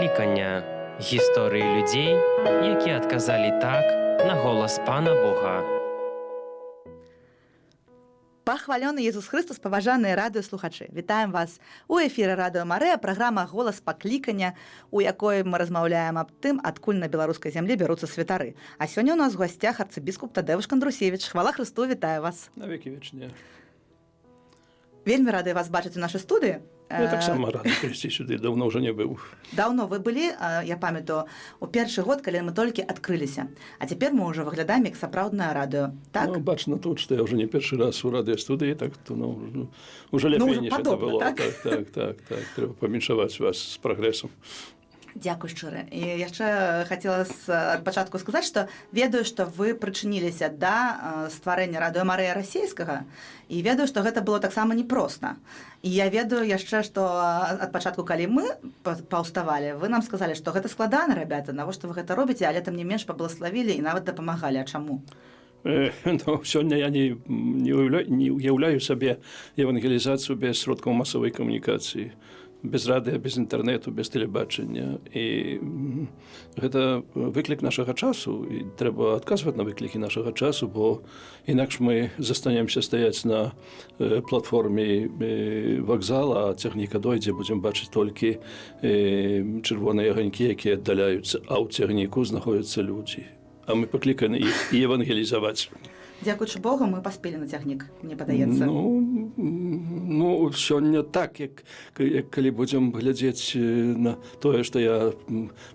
паклікання. Гісторыі людзей, якія адказалі так на голас Пана Бога. Пахвалёны Езус Христос, паважаныя радыёслухачы. Вітаем вас у эфіры Радыё Марыя, праграма «Голас паклікання», у якой мы размаўляем аб тым, адкуль на беларускай зямлі бяруцца святары. А сёння ў нас у гасцях арцыбіскуп Тадэвуш Кандрусевіч. Хвала Христу, вітаю вас. Навеки вечныя. Вельмі рады вас бачыць у нашай студыі. Я таксама рады прыйсці сюды, даўно ўжо не быў. Даўно вы былі, я памятаю, у першы год, калі мы толькі адкрыліся. А цяпер мы ўжо выглядаем як сапраўднае радыё. Так? Ну, бачна тут, што я ўжо не першы раз у радыёстудыі, так то ўжо лепей, ніж гэта было. Так? Так. Трэба паміншаваць вас з прагрэсам. Дзякуй шчыра. І яшчэ хацела ад пачатку сказаць, што ведаю, што вы прычыніліся да стварэння Радыё Марыя расейскага, і ведаю, што гэта было таксама непроста. І я ведаю яшчэ, што ад пачатку, калі мы паўставалі, вы нам сказалі, што гэта складана, рабята, навошта вы гэта робіце, але там не менш паблагаславілі і нават дапамагалі. А чаму? Сёння я не уяўляю сабе евангелізацыю без сродкаў масавай камунікацыі. Без радыё, без інтэрнэту, без тэлебачання. І гэта выклік нашага часу. І трэба адказваць на выклікі нашага часу, бо інакш мы застанемся стаяць на платформе вакзала, а цягніка дойдзе, будзем бачыць толькі чырвоныя аганькі, якія аддаляюцца, а ў цягніку знаходзяцца людзі. А мы пакліканы іх і евангелізаваць. Дзякуючы Богу, мы паспелі на цягнік, мне падаецца. Ну, сёння так, як калі будзем глядзець на тое, што я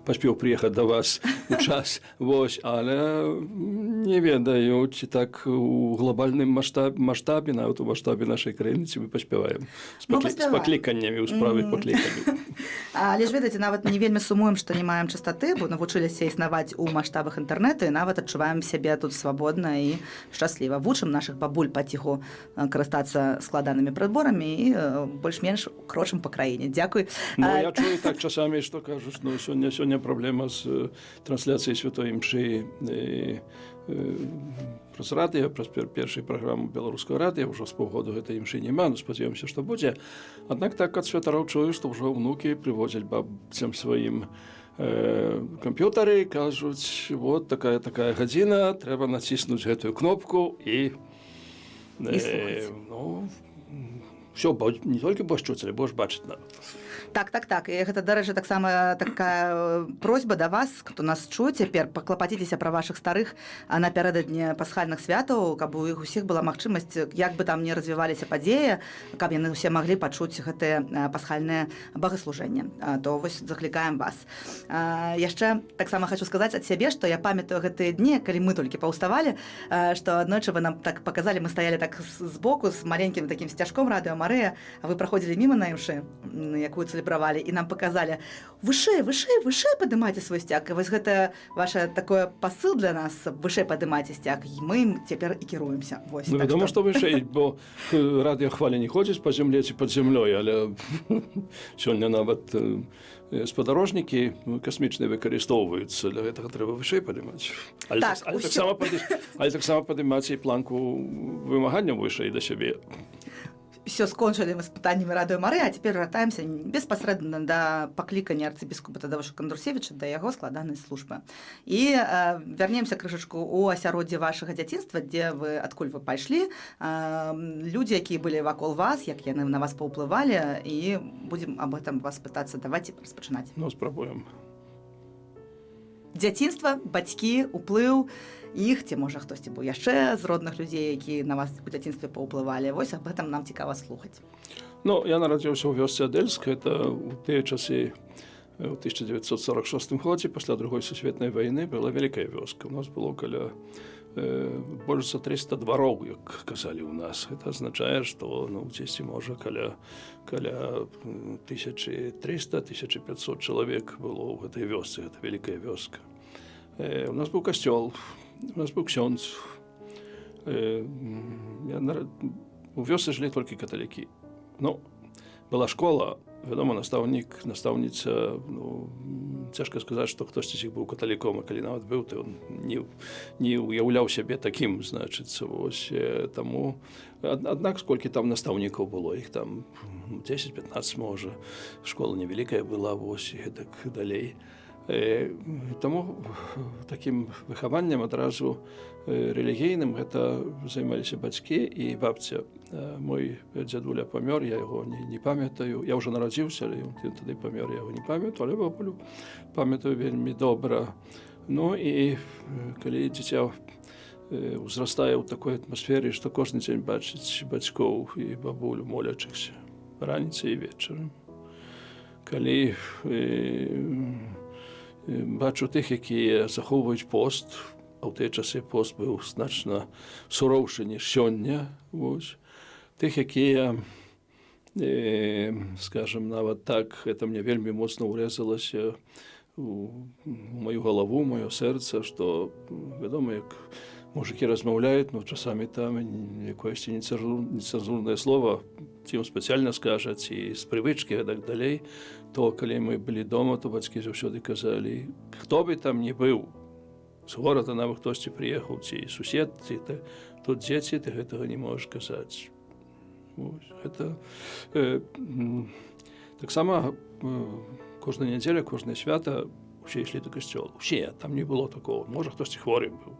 паспеў прыехаць да вас у час, вось, але не ведаю, ці так у глобальным маштабе, нават у маштабе нашай краіны, ці мы паспяваем з пакліканнямі, у справе пакліканнямі. Але ж ведаеце, нават не вельмі сумуем, што не маем частоты, бо навучыліся існаваць у маштабах інтэрнэту і нават адчуваем сябе тут свабодна і шчасліва. Вучым нашых бабуль паціху карыстацца складанымі прыборамі і больш-менш крочым па краіне. Дзякуй. Ну, я чую так часамі, што кажуць, ну, сёння праблема з трансляцыяй святой імшы праз радыё, праз першую праграму беларускага радыё, ўжо з паўгоду гэтай імшы няма, ну, спадзяёмся, што будзе. Аднак так ад святароў чую, што ўжо ўнукі прыводзяць бабцям сваім камп'ютары, кажуць, вот такая гадзіна, трэба націснуць гэтую кнопку і ўсё, не толькі будзеш чуць, але будзеш бачыць нават. Так. І гэта, дарэчы, таксама такая просьба да вас, хто нас чуе цяпер, паклапаціцеся пра вашых старых напярэдадні пасхальных святаў, каб у іх усіх была магчымасць, як бы там не развіваліся падзеі, каб яны ўсе маглі пачуць гэтыя пасхальныя багаслужэнні. То вось заклікаем вас. Яшчэ таксама хочу сказаць ад сябе, што я памятаю гэтыя дні, калі мы толькі паўставалі, што аднойчы вы нам так паказалі, мы стаялі так збоку з маленькім такім сцяжком Радыё Марыя, а вы праходзілі міма на імшы, якую цэлебравалі, і нам паказалі вышэй падымайце свой сцяг. І вось гэта ваша такое пасыл для нас, вышэй падымайце сцяг, і мы ім цяпер і кіруемся. Вось, ну, вядома, што вышэй, бо радыё хваля не ходзіць па зямлі ці пад зямлёй, але сёння нават спадарожнікі касмічныя выкарыстоўваюцца, для гэтага трэба вышэй падымаць. Але таксама падымаць і планку вымаганняў вышэй да сябе. Все скончылі мы з пытаннямі Радыё Марыя, а цяпер вяртаемся беспасрэдна да паклікання арцыбіскупа Тадэвуша Кандрусевіча, да яго складанай службы. І вярнемся крышачку ў асяроддзе вашага дзяцінства, адкуль вы пайшлі, людзі, якія былі вакол вас, як яны на вас паўплывалі, і будзем аб гэтым вас пытацца. Давайце распачынаць. Ну, спрабуем. Дзяцінства, бацькі, уплыў іх, ці можа хтосьці быў яшчэ з родных людзей, якія на вас у дзяцінстве паўплывалі. Вось аб гэтым нам цікава слухаць. Ну, я нарадзіўся ў вёсцы Адэльск, гэта ў тыя часы, у 1946 годзе, пасля Другой сусветнай вайны, была вялікая вёска. У нас было каля больш за 300 двароў, як казалі ў нас. Гэта азначае, што дзесьці можа каля 1300-1500 чалавек было ў гэтай вёсцы. Гэта вялікая вёска. У нас быў касцёл, у нас быў ксёндз. У вёсцы жылі толькі каталікі. Ну, была школа, вядома, настаўніца цяжка сказаць, што хтосьці з іх быў каталіком, а калі нават быў, то ён не уяўляў сябе такім, значыцца, вось, таму, аднак, сколькі там настаўнікаў было, іх там 10-15, можа, школа невялікая была, вось, і гэтак далей. Таму такім выхаваннем адразу рэлігійным гэта займаліся бацькі і бабця. Мой дзядуля памёр, я яго не памятаю. Я ўжо нарадзіўся, але ён тады памёр, я яго не памятаю, але бабулю памятаю вельмі добра. Ну і калі дзіця узрастае ў такой атмасферы, што кожны дзень бачыць бацькоў і бабулю молячыхся раніцай і вечарам. Калі бачу тых, якія захоўваюць пост, а ў тыя часы пост быў значна суроўшы, ніж сёння. Вось. Тых, якія, скажам, нават так, гэта мне вельмі моцна ўрэзалася у маю галаву, маё сэрца, што, вядома, як мужыкі размаўляюць, но часамі там якоесьці нецэнзурнае слова, ці ім спецыяльна скажа, ці з прывычкі, гэтак далей, то калі мы былі дома, то бацькі заўсёды казалі, хто бы там не быў, з горада нават хтосьці прыехаў, ці сусед, ці тут дзеці, ты гэтага не можаш казаць. Гэта таксама кожная нядзеля, кожнае свята усе ішлі да касцёла. Усе, там не было такого. Можа, хтосьці хворы быў.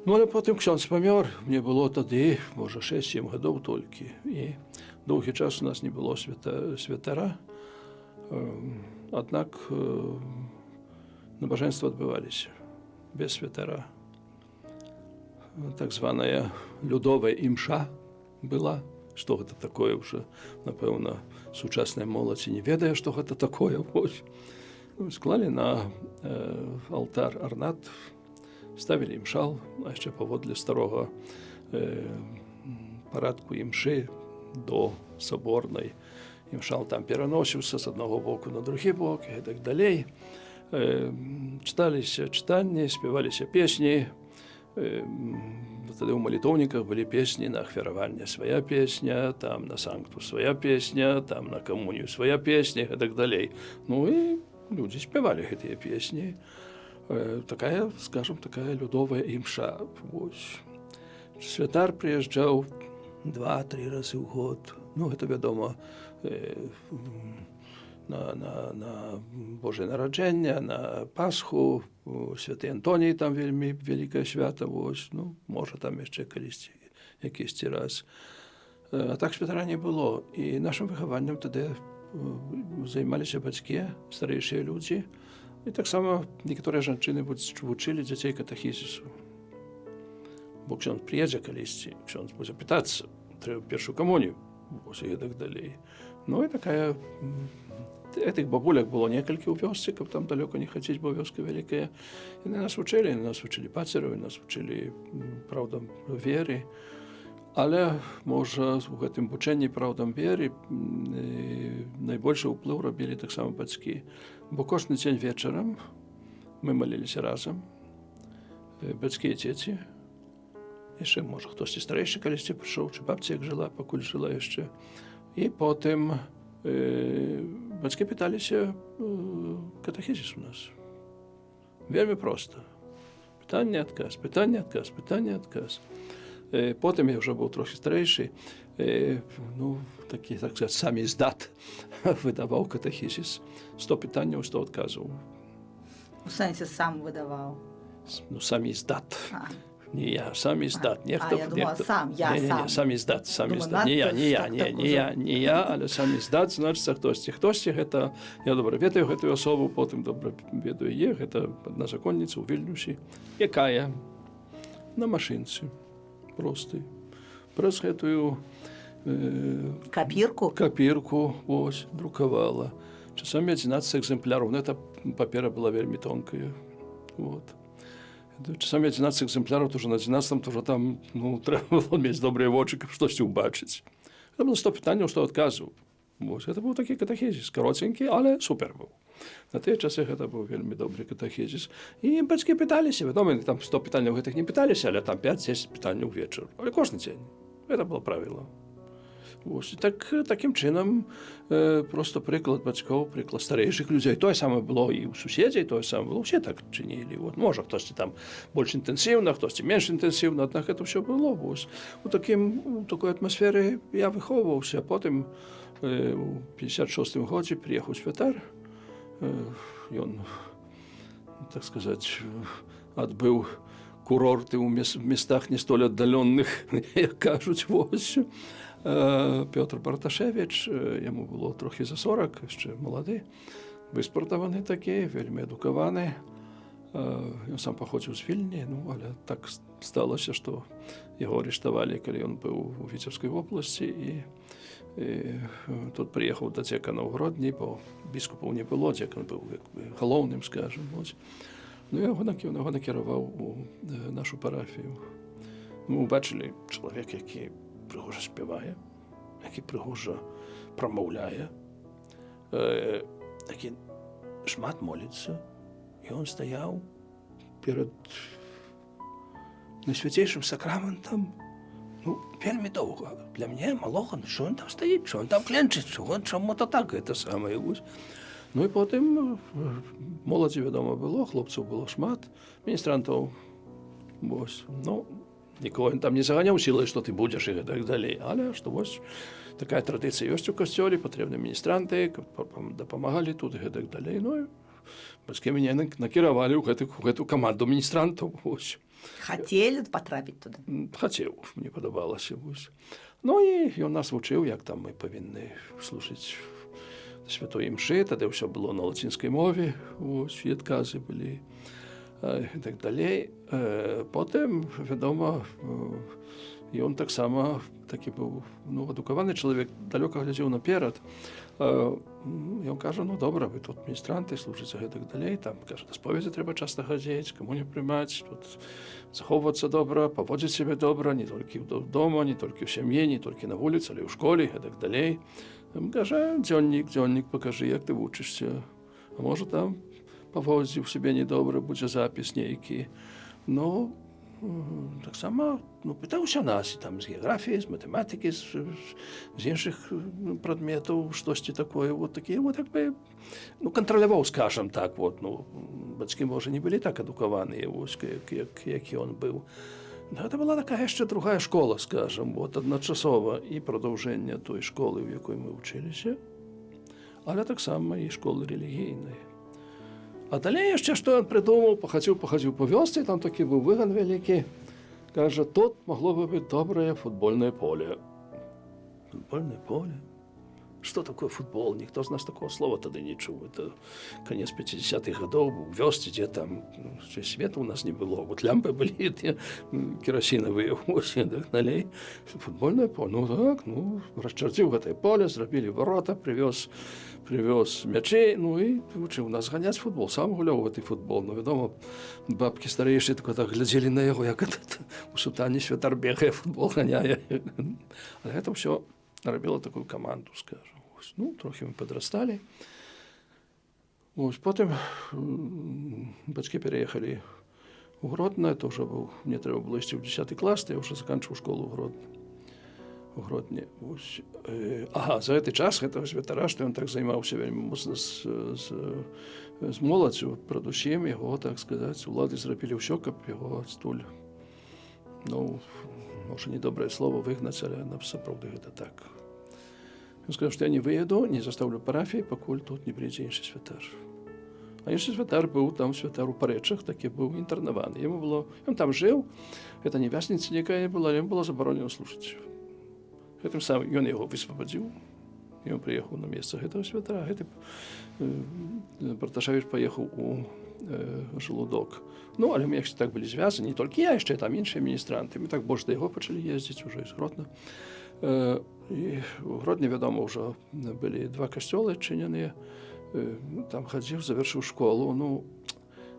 Ну, але потым ксёндз памёр, мне было тады, можа, 6-7 гадоў толькі. І доўгі час у нас не было святара. Аднак набажэнствы адбываліся без святара. Так званая людовая імша была. Што гэта такое ўжо, напэўна, сучасная моладзь не ведае, што гэта такое. Склалі на алтар арнат, ставілі імшал, а яшчэ паводле старога парадку імшы до саборнай. Імшал там пераносіўся з аднаго боку на другі бок і так далей. Чыталіся чытанні, спяваліся песні. Тады ў малітоўніках былі песні на ахвяраванне свая песня, там на санкту свая песня, там на камунію свая песня і так далей. Ну і людзі спявалі гэтыя песні. Такая, скажем, такая людовая імша. Святар прыязджаў 2-3 разы ў год. Ну, гэта, вядома, на Божае нараджэнне, на Пасху, святы Антоній там вельмі вялікае свята, ну, можа, там яшчэ калісьці, якісьці раз. А так святара не было. І нашым выхаваннем тады займаліся бацькі, старэйшыя людзі. І таксама некаторыя жанчыны вучылі дзяцей катахізісу. Бо ксёндз прыедзе калісьці, ксёндз будзе пытацца, трэба першую камунію, і так далей. Ну і такая... Этих бабуляк было некалькі ў вёсцы, каб там далёка не хадзіць, бо вёска вялікая. Яны нас вучылі пацераў, нас вучылі, праўдам веры. Але, можа, у гэтым вучэнні праўдам веры найбольшы ўплыў рабілі таксама бацькі. Бо кожны дзень вечарам мы маліліся разам, бацькі і дзеці. Яшчэ, можа, хтосьці старэйшы калісьці прыйшоў, чи бабця як жыла, пакуль жыла яшчэ. І потым бацькі пыталіся катахізіс у нас. Вельмі проста. Пытанне, адказ, пытанне, адказ, пытанне, адказ. Потым я ўжо быў трохі старэйшы, ну, такі, так сказаць, самі здат выдаваў катахізіс. 100 пытанняў, 100 адказаў. У сэнсе сам выдаваў? Ну, самі здат. Не я, самі здат. Я думала, сам, я сам. Самі здат, самі здат. Не я, але самі здат, значыцца хтосьці. Хтосьці гэта, я добра ведаю гэтую асобу, потым добра ведаю е, гэта адна законніца ў Вільнюсі, якая на машынцы простай. Праз гэтую капірку друкавала. Часамі 11 экземпляраў, но эта папера была вельмі тонкая. Часамі 11 экземпляраў, то ўжо на 11-м, то ўжо там, ну, трэба было мець добрыя вочы, каб штосьці ўбачыць. Гэта было 100 пытанняў, 100 адказаў. Гэта быў такі катахізіс, каротенькі, але супер быў. На тыя часы гэта быў вельмі добры катахізіс. І бацькі пыталіся, вядома, там 100 пытанняў гэтых не пыталіся, але там 5-10 пытанняў вечар. Але кожны дзень. Гэта было правіла. Ось, таким чином просто приклад батьків, приклад старіших людей. Те саме було і у сусідів, те саме було, всі так чинили. От, може, хтось там більш інтенсивно, хтось менш інтенсивно, однак це все було. Ось. У такій атмосфері я виховувався, потім у 56-му році приїхав Святар, він, так сказати, відбив курорти у містах не столь віддалених, як кажуть, ось. Петр Барташевич, йому було трохи за 40, ще молодий, виспортований такий, вельми едукований. Він сам походив з Вільні, але так сталося, що його арештували, коли він був у Вітебській області, і тут приїхав до декана у Гродні, бо біскупів не було, декан був головним, скажімо. Його накерував у нашу парафію. Ми бачили чоловіка, який пригожо співає, який пригожо промовляє, який шмат молиться. І він стояв перед найсвятейшим сакраментом, вельми довго. Для мене малого, що він там стоїть, що він там кленчить, чому то так, це саме. І потім молоді, відомо, було, хлопців було шмат, міністрантів, ось, нікого він там не заганяв силою, що ти будеш і так далі. Але що ось така традиція є у костьолі, потрібні міністранти, допомагали тут і так далі. І батьки мене накерували у цю команду міністрантів. Ось. Хотіли потрапити туди? Хотів, мені подобалося. Ось. І він нас вчив, як там ми повинні слухати святої мши, тоді все було на латинській мові, ось, відкази були. І так далі. Потім, відомо, і він так само такий був едукований чоловік, далеко глядів наперед. І він каже, добре, ви тут міністранти, служите і так далі. Там, каже, до сповіді треба часто ходити, комунію приймати, тут заховуватися добре, поводити себе добре, не тільки вдома, не тільки в сім'ї, не тільки на вулиці, але й у школі і так далі. Він каже, дзьонник покажи, як ти вчишся. А може там поводив себе недобре, буде запис нейкий. Так само питався нас, там, з географії, з математики, з інших предметів, щось таке, якби, контролював, скажімо так, батьки, може, не були так едуковані, як він був. Це була така ще друга школа, скажімо, одночасова і продовження тої школи, в якій ми вчилися, але так само і школи релігійної. А далі ще що він придумав, походив по вёсці, там такий був вигон великий. Каже, тут могло би бути добре футбольне поле. Футбольне поле? Что такое футбол? Никто из нас такого слова тогда не чув. Это конец 50-х годов, в вёсці, где там света у нас не было. Вот лямпы были, керосиновые, и так далее. Футбольное поле, расчертив это поле, зробили ворота, привез м'ячі, і учив нас ганяти футбол. Сам гуляв в цей футбол. Відомо, бабки старіші так гляділи на його, як у сутані Святар бігає, футбол ганяє. Але це все робило таку команду, скажімо. Трохи ми підростали. Потім батьки переїхали у Гродно. Це вже був, мені треба було йти в 10 клас, я вже закінчив школу у Гродні. За цей час цього Святара, що він так займався вельми моцно з молоддю, передусім його, так сказати, влади зробили все, щоб його стуль, може, недобре слово вигнати, але насправді це так. Він сказав, що я не виїду, не заставлю парафії, поки тут не прийде інший святар. А інший святар був там, святар у Паречах, такий був інтернований. Він там жив, це не в'язниця ніяка була, йому було заборонено служити. Тим самим він його висвободив, і він приїхав на місце цього святара. Барташевич поїхав у Желудок. Але ми, якщо так були зв'язані, не тільки я, ще там інші міністранти. Ми так більше до його почали їздити, вже із Гродно. І у Гродні, відомо, вже були 2 костьоли чинені. Там ходив, завершив школу.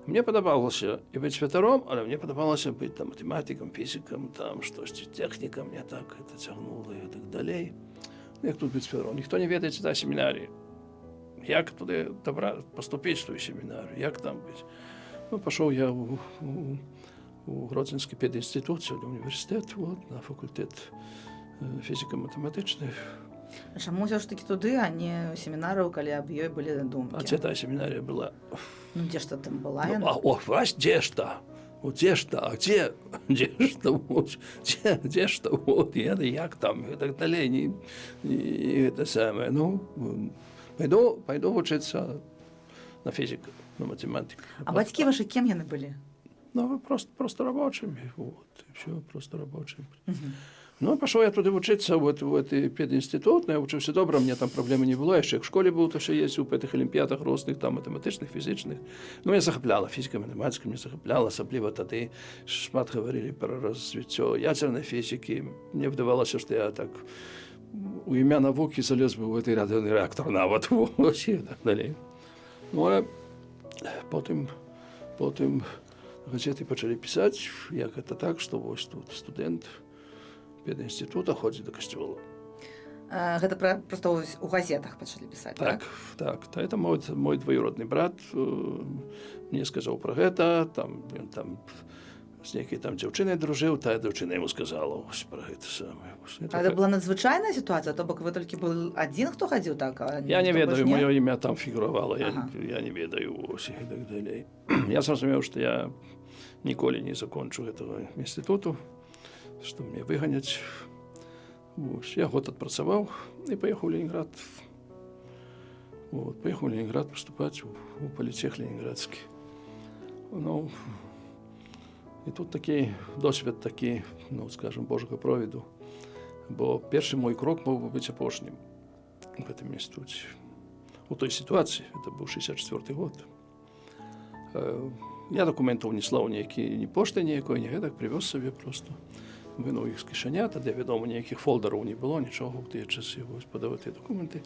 Мені подобалося і бути святаром, але мені подобалося бути там математиком, фізиком, там щось, техніком, мене так це тягнуло і так далі. Як тут бути святаром? Ніхто не ведає цієї семінарії. Як туди поступити в ту семінарію, як там бути? Пішов я у Гродзенський педінститут, сьогодні університет, на факультет фізика-математичных. А чаму ўсё ж такі туды, а не семінарыў, калі аб ёй былі А думкі? дзе тая семінарія была? Ну, дзе ж там была Ну, яна? вась, где что? Вот где что? А где что? Вот, где что? Вот, як там? И так далее. И это самое. Ну, пойду учиться на физику, на математику. А бацькі вашы кем яны былі? Ну, просто рабочими. Вот, и все, просто рабочими. Ну, пошел я туди вчитися, в этот пединститут, я вчився добре, у мене там проблеми не було, я ще як в школі був, то ще їздив по тих олімпіадах різних, там, математичних, фізичних. Ну, мене захопляла фізика, математика, мене захопляла, особливо тоді, шмат говорили про розвиття ядерної фізики. Мені вдавалося, що я так у ім'я науки залез би в цей ядерний реактор навод, і так далі. Ну, а потім газети почали писати, як це так, що ось тут студент пединститута ходить до костюла. Гэта просто у газетах пачалі пісаць, так? Так. Это мой двоюродный брат мне сказал про гэта, там з нейкай там дзяўчынай дружыў, тая дзяўчына яму сказала ось про гэта самае. А это была надзвычайная ситуация, то бок вы толькі был один, хто хадзіў так? Я не ведаю, маё імя там фігуравала, я не ведаю ось і так далей. Я зразумеў, што я ніколі не закончу гэтага інстытуту, што мне выганяць. Я год адпрацаваў і паехаў у Ленінград. Паехаў у Ленінград паступаць у палітэх ленінградскі. Ну, і тут такі досвед такі, ну, скажем, Божага провіду. Бо першы мой крок мог бы быць апошнім у гэтым інстытуце. У той сітуацыі, это быў 64 год. Я дакументаў не слаў ні пошты ніякой, ні гэтак, прывёз сабе просто. Вынуў іх з кішаня, тады, вядома, ніякіх фолдараў не было, нічога ў тыя часы, падаў тыя дакументы.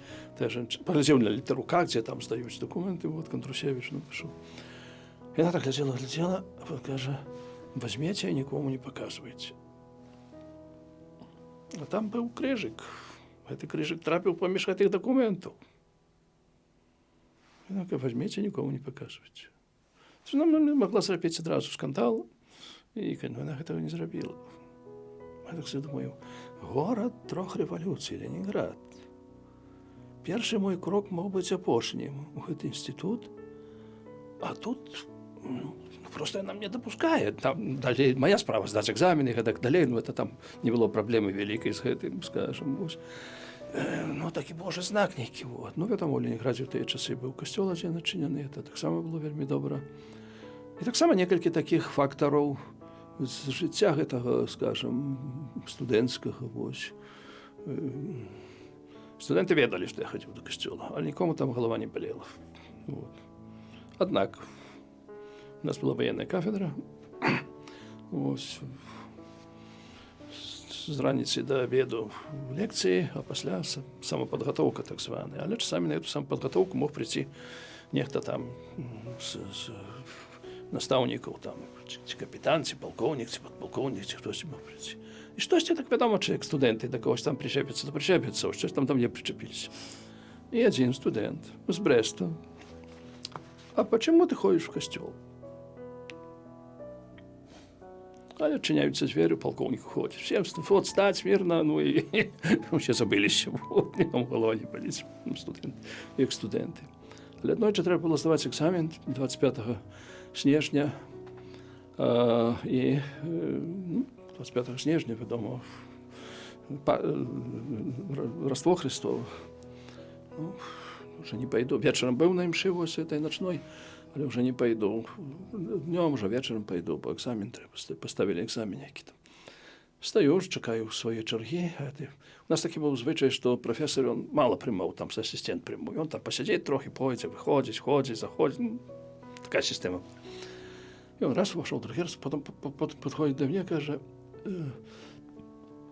Паглядзеў на літару К, дзе там здаюць дакументы, Контрусевич напішоў. Яна так глядзела, а кажа, возьмеце і нікому не паказвайце. А там быў крыжык. Гэты крыжык трапіў паміж гэтых дакументаў. Яна кажа, возьмеце, нікому не паказвайце. Яна магла зрабіць адразу скандал, і яна гэтага не зрабіла. Я так себе думаю, город трох рэвалюцый, Ленинград. Першы мой крок мог быць апошнім у гэты інстытут, а тут просто яна мне дапускае. Там далей моя справа здаць экзамены, гэтак далей, ну это там не было праблемы вялікай з гэтым, скажем. Ну, такі Божы знак нейкі. Ну, вядома, у Ленінградзе ў тыя часы быў касцёл адзін адчынены, это таксама было вельмі добра. І таксама некалькі такіх фактараў з жыцця гэтага, скажем, студэнцкага, студэнты ведалі, што я хадзіў до касцёла, але нікому там галава не балела. Аднак, у нас была ваенная кафедра, з раніцы да абеду лекцыі, а пасля самападгатоўка так званая. Але часамі на эту самападгатоўку мог прыйти нехта там з настаўнікаў, там, ці капітан, ці палкоўнік, ці падпалкоўнік, ці хтось мог прыйти. І штосьці так вядома, чалавек студэнты да когось там прычэпіцца, то прычэпіцца, щось там мне прычэпіліся. І адзін студэнт з Брэста. А почему ты ходишь в костёл? А отчиняются двери, полковник уходит. Все встать смирно, ну и все забылись, там голова не болит, як студенти. Але однойче треба було здавати екзамен 25 снежня. І 25 снежня, відомо, Рождество Христово. Ну, уже не пойду. Вечером был на мши вот этой ночной, але уже не пойду. Днем уже вечером пойду, бо экзамен треба. Поставили экзамен який там. Встаю, чекаю своей черги. У нас такий був звичай, що професор он мало приймав, там асистент приймав. Он там посидить трохи, пойде, виходить, ходить, заходить. Ну, така система. І он раз вошел, другий раз, потім підходить до мене і каже,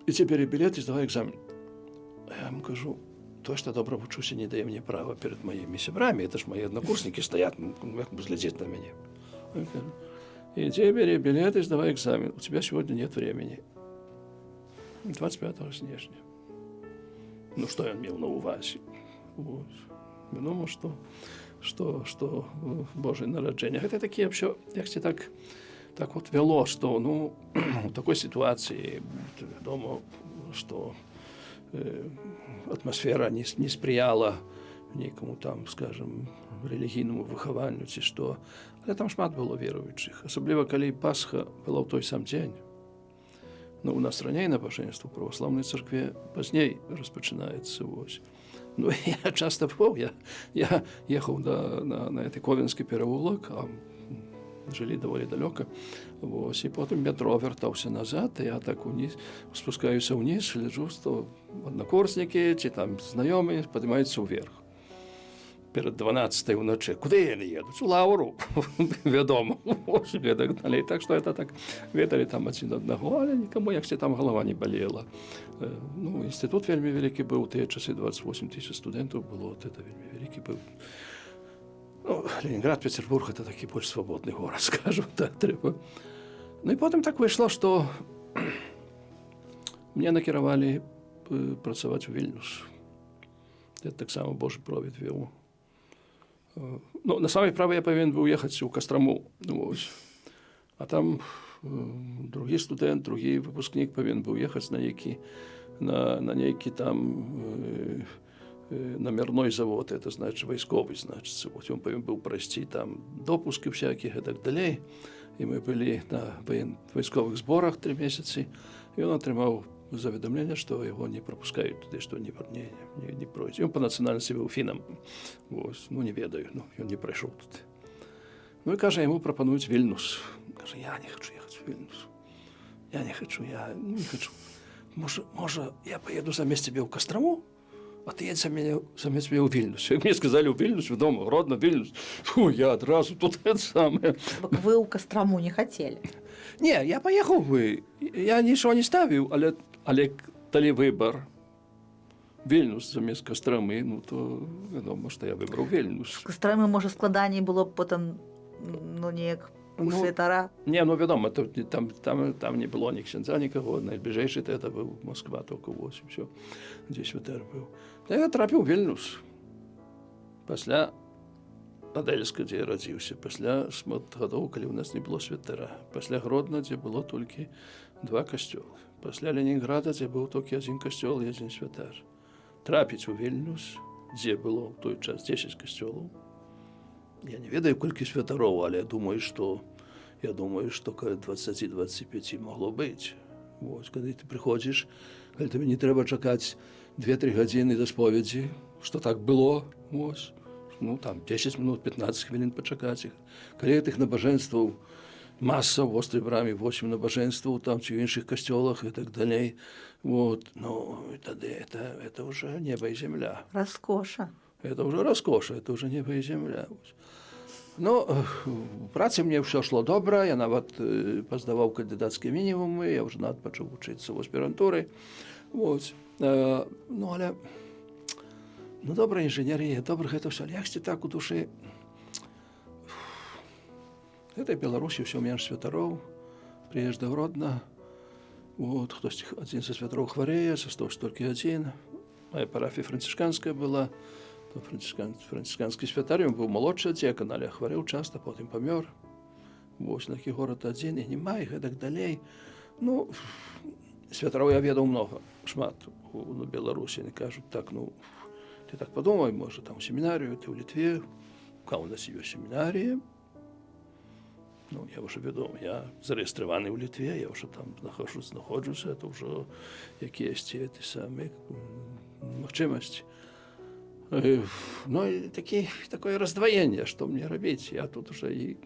і бери білет і здавай екзамен. Я йому кажу, то, что добро учусь, не дає мені права перед моїми сябрами, это ж мої однокурсники стоят, як бы глядеть на меня. Иди, бери билет и сдавай экзамен. У тебя сегодня нет времени. 25 снежня. Ну, что я имел на увазі? Вот. Я думал, что Божие народження. Это такие вообще, як це так вот вело, что, ну, в такой ситуации, я думал, что атмасфера не сприяла нейкаму там, скажем, рэлігійнаму выхаванню ці што. Але там шмат было веруючых. Асабліва, калі Пасха была ў той сам дзень. Ну, у нас раней набажэнства ў праваслаўнай царкве пазней распачынаецца. Вось. Ну, я часто я ехаў на этой Ковенскі пераулак, а жылі даволі далёка. Вось, і потым метро вяртаўся назад, і я так спускаюся ўніз, гляджу, што аднакурснікі ці там знаёмыя падымаюцца ўверх. Перад 12 ўначы. Куды яны едуць? У Лаўру. Вядома. Так далей. Так што это так ведалі там адзін аднаго, але нікаму якся там галава не балела. Ну, інстытут вельмі вялікі быў, тыя часы 28 000 студэнтаў было, это вельмі вялікі быў. Ну, Ленінград, Петербург – это такі больш свабодны горад, скажу, так трэба. Ну і потым так выйшла, што мне накіравалі працаваць у Вільнюс. Это таксама Божы провід вёў. Ну, на самай праве я павінен быў ехаць у Кастраму. Вось. А там другі студэнт, другі выпускнік павінен быў ехаць на нейкі там номерной завод, это значит вайсковы, значит. Вот он павінен быў прайсці там допускі всякіх і так далей. І мы былі на вайсковых зборах 3 месяцы, і ён атрымаў заведомление, что его не пропускают туды, что не пройдзе. Он по нацыянальнасці быў фінам. Ну, не ведаю, ён не прайшоў тут. Ну, і кажа, яму прапануюць Вільнюс. Кажа, я не хочу ехаць у Вільнюс. Я не хочу. Можа, я поеду замест тебе ў Кастраму, а ты едь замест тебе ў Вільнюс. Як мне сказали ў Вільнюс, вядома, родна Вільнюс. Фу, я адразу тут это самое. Вы ў Кастрому не хотели? Не, я поехал бы. Я нічого не ставіў, але далі выбор Вільнюс замест Кастрамы, ну то вядома, што я выбраў Вільнюс. З Кастрами, можа, складаней было б потым, ну, неяк у святара? Не, ну вядома, там не было ні ксяндза, нікаго. Найбліжэйшы это быў Москва, только 8, все, дзе святар быў. Та я трапіў у Вільнюс. Пасля Адельска, дзе я радзіўся, пасля шмат гадоў, калі ў нас не было святара, пасля Гродна, дзе было толькі 2 касцёлы, пасля Ленінграда, дзе быў толькі 1 касцёл і 1 святар. Трапіць у Вільнюс, дзе было ў той час 10 касцёлаў. Я не ведаю, колькі святароў, але я думаю, што каля 20-25 могло быць. Вось, калі ты прыходзіш, калі табе не трэба чакаць 2-3 гадзіны да споведзі, што так было, вось. Ну, там 10 минут, 15 хвілін пачакаць іх. Калі тых набажэнстваў маса ў вострай браме, 8 набажэнстваў там ці ў іншых касцёлах і так далей. Вот. Ну, і тады это уже небо і земля. Раскоша. Это уже раскоша, это уже небо і земля. Ну, у працы мне ўсё шло добра, я нават паздаваў кандыдацкія мінімумы, я ўжо нават пачаў вучыцца ў аспірантуры. Вот. Ну, але ну, добрая інжынерія, добра гэта ўсё. Яксьці так у душы. Гэта Беларусі ўсё менш святароў. Прыезд да Гродна. Вот, хтосьці адзін са святароў хварэе, застаўся толькі адзін. Мая парафія францішканская была. То францішканскі святар, ён быў малодшы ад дзекан, але хварэў часта, потым памёр. Вось, такі горад адзін, і няма, і гэтак далей. Ну, святароў я ведаў многа, шмат у Беларусі. Яны кажуць так, ну, ты так подумай, может, там семинарию, ты в Литве, у нас ее семинария. Ну, я уже ведом, я зарегистрированный в Литве, я уже там находжусь, это уже якісь ті самі магчимості. Ну, и такое раздвоение, что мне робить. Я тут уже и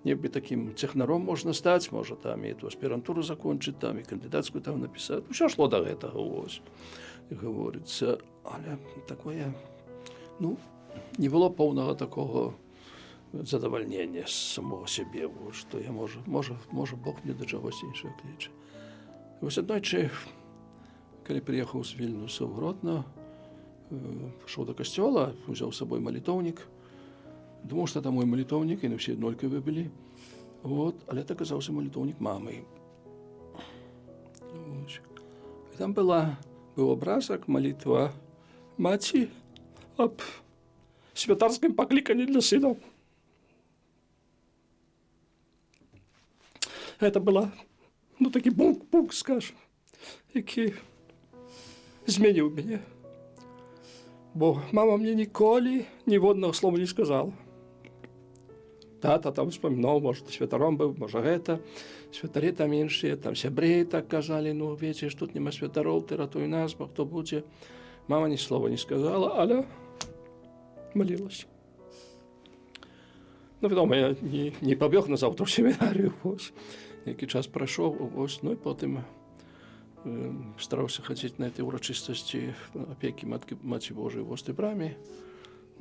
небо таким технаром можно стать, может, там и эту аспирантуру закончить, там и кандидатскую там написать. Все шло до этого, ось, говорится. Але такое, ну, не было полного такого задовольнения самого себе, вот, что я, может, Бог мне до чогось іншого кличе. Ось однойчі, коли приїхав з Вільнюса в Гродно, пішов до костела, взяв з собою молитовник. Думав, що це мой молитовник, і не всі однакові були. Вот, але це оказався молитовник мами. Ось. І там був образок, молитва матері об святарському покликанні для сина. Це була, ну, такий бунк, скажем, який змяніў мяне. Бо мама мне ніколі ніводнага слова не сказала. Тата там вспамінаў, можа, святаром быў, можа, гэта. Святары там іншыя, там сябры так казалі, ну, вецеш, тут нема святароў, ты ратуй нас, бо хто будзе. Мама ні слова не сказала, але молилась. Ну, вядома, я не пабег на заўтра ў семінарыю, вось. Які час прайшоў, вось, ну, і потым стараўся хадзіць на этой урачыстасці апекі Маці Божай у Вострай браме.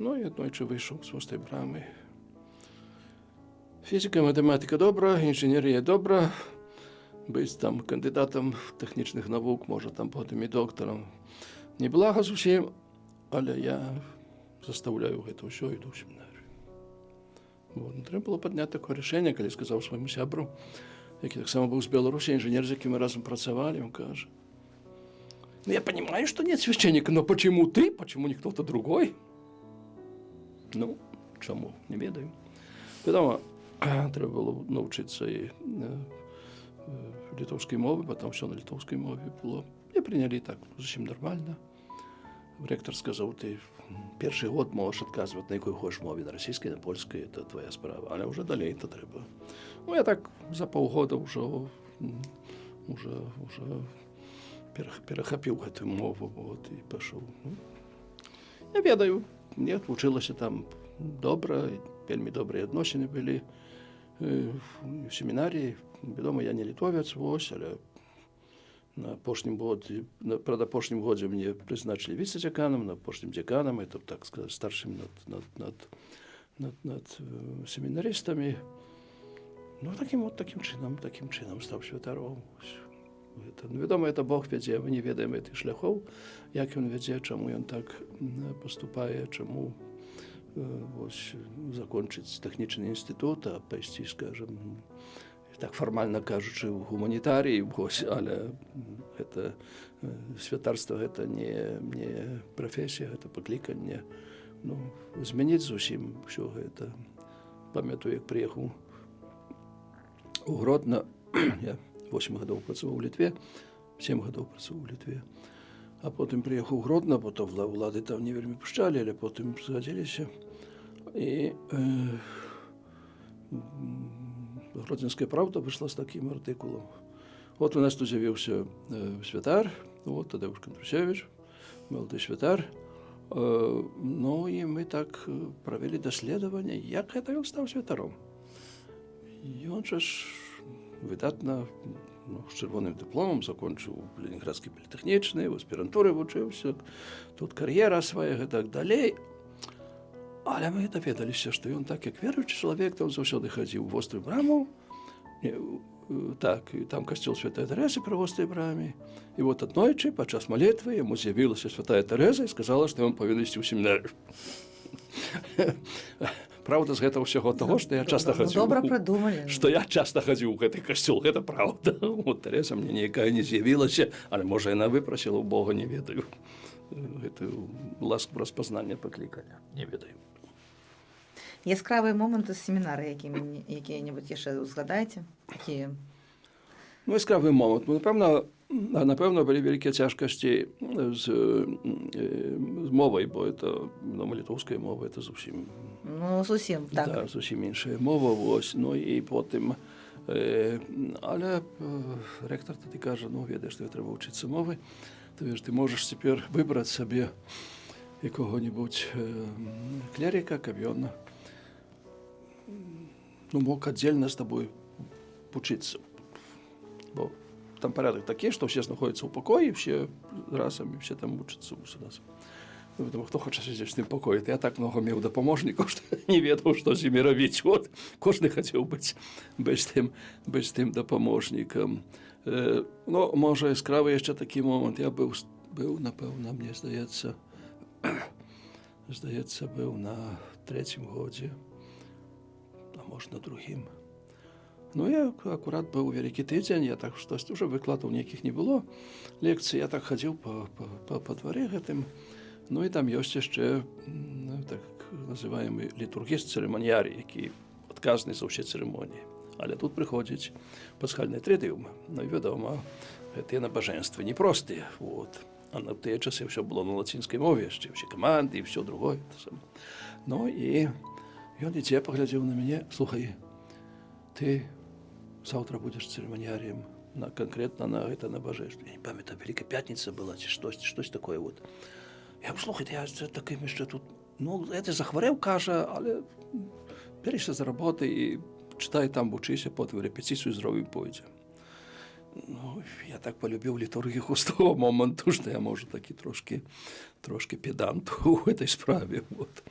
Ну, і аднойчы выйшаў з Вострай брамы. Фізіка, матэматыка добра, інжынерія добра. Быць там кандыдатам тэхнічных навук, можа, там потым і доктарам. Неблага зусім, але я застаўляю гэта ўсё, іду ў семінарыю. Трэба было падняць такое рашэнне, калі сказаў свайму сябру, які таксама быў з Беларусі, інжынер, з якім мы разам працавалі, он кажа: «Ну, я понимаю, что нет священника, но почему ты? Почему не кто-то другой?» Ну, чаму? Не ведаю. Вядома, трэба было навучыцца і літоўскай мовы, бо там все на літоўскай мове было. Мне прынялі так зусім нармальна. Ректор сказаў: «Ты першы год можаш адказваць, на якой хочаш мове, на расійскай, на польскай, это твоя справа, але ўжо далей то трэба». Ну, я так за паўгода ўжо перахапіў гэтую мову, вот, і пашоў. Я ведаю, мне вучылася там добра, вельмі добрыя адносіны былі у семінаріі. Вядома, я не літовец, вось, але на апошнім годзе мне прызначылі віцэ-дзяканам, на апошнім дзяканам, это, так сказаць, старшым над семінарыстамі. Ну, такім чынам стаў святаром. Вядома, это Бог вядзе, мы не ведаем гэтых шляхоў, як ён вядзе, чаму ён так паступае, чаму закончыць тэхнічны інстытут, а пайсці, скажам, так фармальна кажучы, у гуманітарыі, але гэта святарства, гэта не прафесія, гэта пакліканне. Ну, змяніць зусім ўсё гэта. Памятаю, як прыехаў у Гродно, я 8 гадоў працаваў у Літве, 7 гадоў працаваў у Літве, а потым прыехаў у Гродно, бо то ўлады там не вельмі пушчалі, але потым згадзіліся. І Гродзенская правда выйшла з такім артыкулам. От у нас тут з'явіўся святар, вот Тадеуш Кандрусевич, малады святар. Ну і мы так правялі даследаванне, як гэта ён стаў святаром. Ён жа ж выдатна, з чырвоным дыпломам закончыў Ленінградскі політэхнічны, у аспірантуры вучыўся, тут кар'ера свая, гэтак далей. Але мы даведаліся, што ён так, як веруючы чалавек, то ён заўсёды хадзіў у Вострую браму, так, і там касцёл Святая Тэрэзы пры Вострай браме. І вот аднойчы, падчас малітвы, яму з'явілася Святая Тэрэза і сказала, што ён павінен ісці ў семінарыю. Правда, з гэтага ўсяго таго, што я часта хадзіў. Добра прыдумалі. Што я часта хадзіў у гэты касцёл, гэта правда. Вот Тэрэза мне ніякая не з'явілася, але, можа, яна выпрасіла ў Бога, не ведаю. Гэтую ласку распазнання паклікання, не ведаю. Яскравыя моманты з семінары, якія-небудзь яшчэ згадаеце? Ну, яскравы момант. Напэўна, былі вялікія цяжкасці з мовай, бо это, літоўская мова, это зусім... Ну, зусім, так. Да, зусім іншая мова, вось. Ну, і потым... Але ректор тады кажа, ну, ведаеш, што трэба вучыцца мовы, то ты можаш цяпер выбраць сабе якога-небудзь клеріка, каб ён мог аддзельна з табой вучыцца. Бо там парадак такі, што ўсе знаходзяцца ў пакоі, все разам, і все там вучацца разам. Хто хоча сядзець з тым пакоі? Я так многа меў дапаможнікаў, што не ведаў, што з імі рабіць. Вот. Кожны хацеў быць тым дапаможнікам. Ну, можа, яскравы яшчэ такі момант. Я быў, напэўна, мне здаецца, быў на 3-м годзе, а можа, на 2-м. Ну, я акурат быў вялікі тыдзень, я так штосьці, уже выкладаў ніякіх не было лекцый, я так хадзіў па дварэ гэтым. Ну, і там ёсць яшчэ так называемы літургіст цырыманіярый, які адказны за ўсе цырымоніі. Але тут прыходзіць пасхальны трыдыум. Ну, і, вядома, гэтыя набажэнствы непростыя. Вот. А на тыя часы ўсё было на лацінскай мове, яшчэ ўсе каманды і ўсё другое. Ну і ён ідзе, паглядзеў на мяне: слухай, ты заўтра будзеш цырыманіярыем конкретно на гэта набажэшство. Я не памятаю, Великая Пятница была, ці штось такое. Вот. Я говорю: слухайте, я таким ще тут, ну, я захворів, каже, але берешся за роботи і читай там, вчися, потім репетицію зробимо, пойдемо. Ну, я так полюбив літургію з того моменту, що я можу таки трошки педант у цій справі. Вот.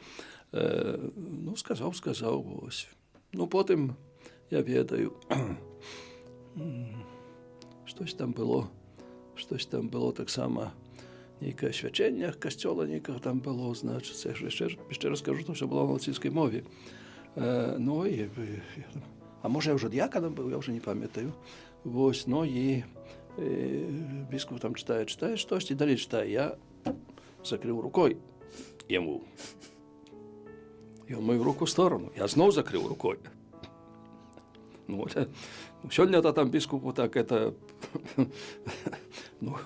Ну, сказав, ось. Ну, потім, я ведаю, щось там було так само, нейкае свячэнне касцёла нейкага там было, значыць, яшчэ раз скажу, што ўсё было на лацінскай мове. Ну, і, а можа, я ўжо д'яканам быў, я ўжо не памятаю. Вось, ну, і біскуп там читае штосьці, далей читае. Я закрыў рукой яму. Ён мою руку в сторону, я зноў закрыў рукой. Ну, сёння-то там біскупу так это, ну,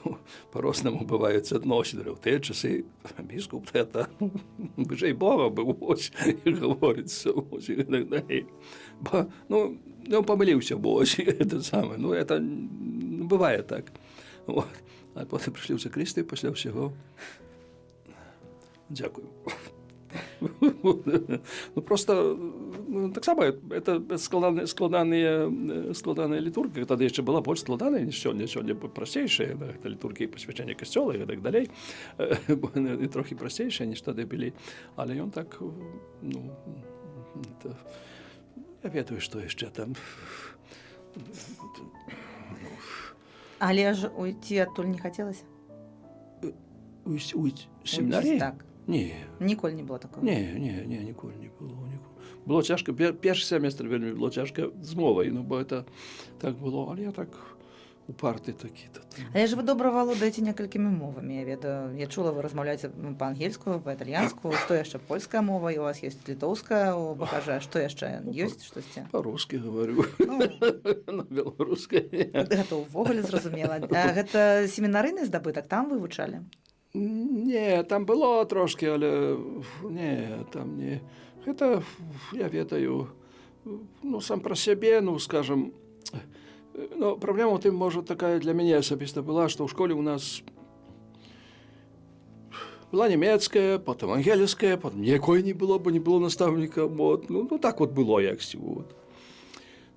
по-рознаму бываюць адносіны. В тыя часы біскуп это выжэй Бога быў, ось, і гаворыцца, ось, і так далей. Ну, ён памыліўся, бо ось, это самае, ну, это бывае так. Вот. А потым прыйшлі ў закрыстыю пасля ўсяго. Дзякую. Ну, просто, ну, так само, это складаная літургія, тады яшчэ была больш складаная, ніж сёння. Сёння прасцейшая, гэта літургія пасвячэння касцёла і так далей, і трохі прасцейшая, ніж тады былі. Але ён так, ну, это, я ведаю, што яшчэ там. Але ж уйти адтуль не хацелася? Уйти з семінаріі? Так. Не. Ніколі не было такого? Не, ніколі не было. Было цяжка, першы семестр вельмі было цяжка з мовай, ну, бо это так было, але я так упарты такі-то. Але ж вы добра валодаеце некалькімі мовамі, я ведаю. Я чула, вы размаўляеце па-ангельску, па-італьянску, што яшчэ польская мова, і у вас ёсць літоўская, пакажа, што яшчэ ёсць штосьці? Па-рускі говорю. На беларускай. Гэта ўвогуле зразумела. Гэта семінарыйны здабытак, там вывучалі? Не, там было трошки, але не, там не. Гэта, я ведаю, ну, сам пра сябе, ну, скажем, ну, праблема ў тым, можа, такая для мяне асабіста была, што ў школе у нас была нямецкая, потым ангельская, потым ніякой не было, бо не было настаўніка. Вот. Ну, так вот было, яксі. Вот.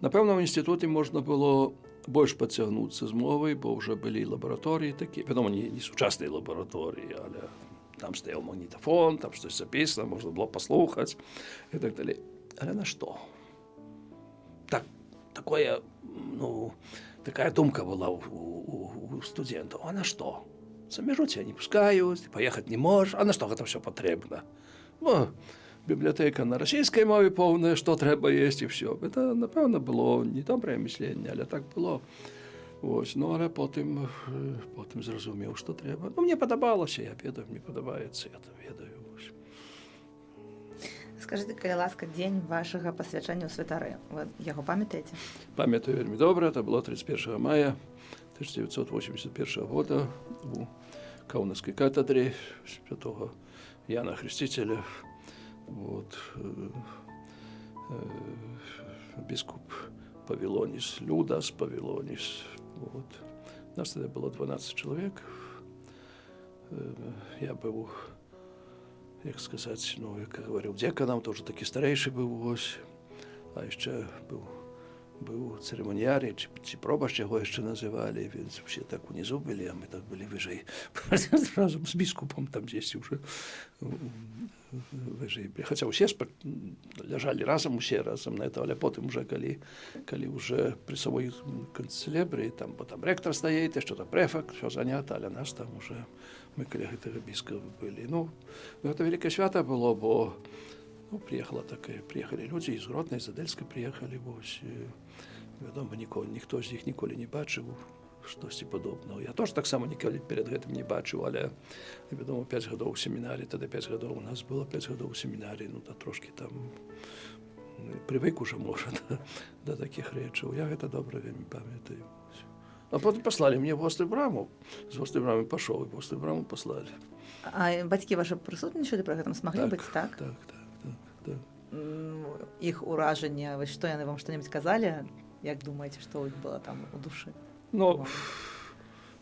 Напэўна, ў інстытуце можна было больш падцягнуцца з мовай, бо ўжо былі лабараторыі такія, вядома, не сучасныя лабараторыі, але там стаяў магнітафон, там штось запісана, можна было паслухаць і так далей. Але на што? Такое, ну, такая думка была у студэнтаў. А на што? За мяжу цябе не пускаюць, паехаць не можаш, а на што гэта ўсё патрэбна? Ну, бібліятэка на расійскай мове поўная, што трэба есці, і ўсё. Это, напэўна, было не добрае мысленне, але так было. Вось, ну, але потым зразумеў, што трэба. Ну, мне падабалася, я ведаю, мне падабаецца, я то ведаю. Вось. Скажыце, калі ласка, дзень вашага пасвячэння ў святары. Вы яго памятаеце? Памятаю вельмі добра, это было 31 мая 1981 года у Каўнацкай катедры святого Яна Хрестителя. Вот, біскуп Павілоніс, Людас Павілоніс. Вот. Нас тогда было 12 человек. Я был, як сказать, ну, як говорил, деканом, тоже таки старейший был ось. А еще был церемоніярі, ці пробаш, його ще називали. Він всі так унизу були, а ми так були вижей. Разом з біскупом там десь уже вижей. Хоча усі лежали разом, усі разом на это, але потім вже, коли вже при собою канцелябрі, там ректор стоїть, що там префект, що занято, але нас там вже, ми коли гэтага біскупа були. Ну, це велике свято було, бо приехали люди из Гродно, из Адельска приехали, ось, вядома, ніхто з них ніколи не бачив штосьці подобного. Я теж так само ніколи перед гэтым не бачив, але, вядома, 5 гадоў у семінарі, тоді 5 гадоў у нас было 5 гадоў у семінарі, ну, та трошки там привик уже, може, до таких речаў. Я гэта добра вельмі пам'ятаю. А потім послали мне в Вострую браму. З Вострой брамы пошел, и в Вострую браму послали. А бацькі вашы прысутнічалі пры гэтым, смаглі быць, так? Так. Іх уражанне, вось што яны вам што-небудзь казалі? Як думаеце, што ў іх было там у душы? Ну,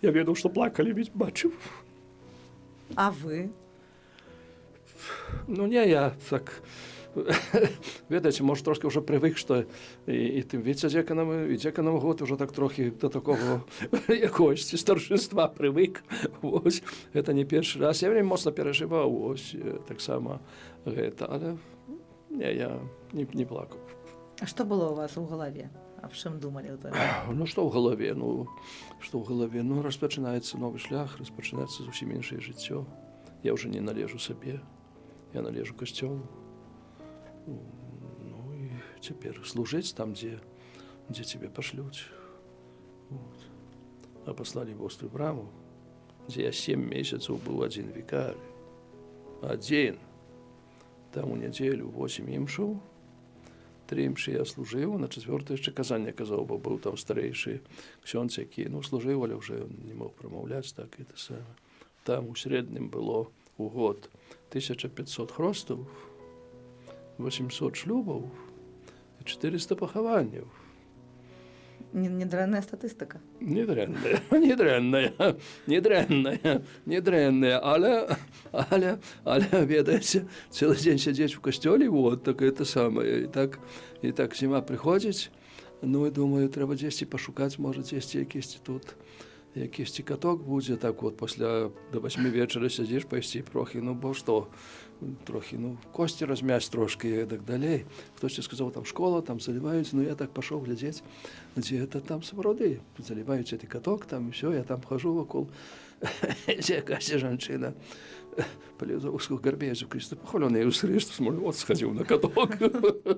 я ведаў, што плакалі, ведь бачыў. А вы? Ну, не, я так... Ведаеце, може, трошки вже привик, що і тим віце-дзеканам год уже так трохи до такого якогось старшинства привик. Ось, це не перший раз. Я моцно переживав, ось, так само, але не, я не плакав. А што было у вас у галаве? Аб чым думалі ў той? Ну, што ў галаве? Што ў галаве? Ну, распачынаецца новы шлях, распачынаецца зусім іншае жыццё. Я ўжо не належу сабе, я належу касцёлу. Ну і цяпер служыць там, дзе цябе пашлюць. Вот. А паслалі в Вострую браму, дзе я 7 месяцаў быў адзін вікар. Адзін. Там у нядзелю 8 імшаў, 3 імшы я служыў, на 4 яшчэ казанне казаў, бо быў там старэйшы ксёндз, які, служыў, але ўжо не мог прамаўляць, так і те саме. Там у сярэднім было у год 1500 хростаў, 800 шлюбаў і 400 пахаванняў. Недрэнная статыстыка. Недрэнная, але, ведаеце, цэлы дзень сядзець у касцёле, вот, так это самае, і так зіма прыходзіць, ну, і думаю, трэба дзесьці пашукаць, можа, дзесьці якісьці тут, якісьці каток будзе, так вот, пасля до 8 вечара сядзіш, пайсці трохі, бо што, трохі, косці размяць трошки і так далей. Хтосьці сказаў, там школа, там заліваюць, я так пашоў глядзець, дзе это там сапраўды, заліваюць гэты каток, там і все, я там хожу вакол, дзе якась жанчына, Палеозовскую гарбезу Христа, похваленый Иисус Христос, вот сходил на каток,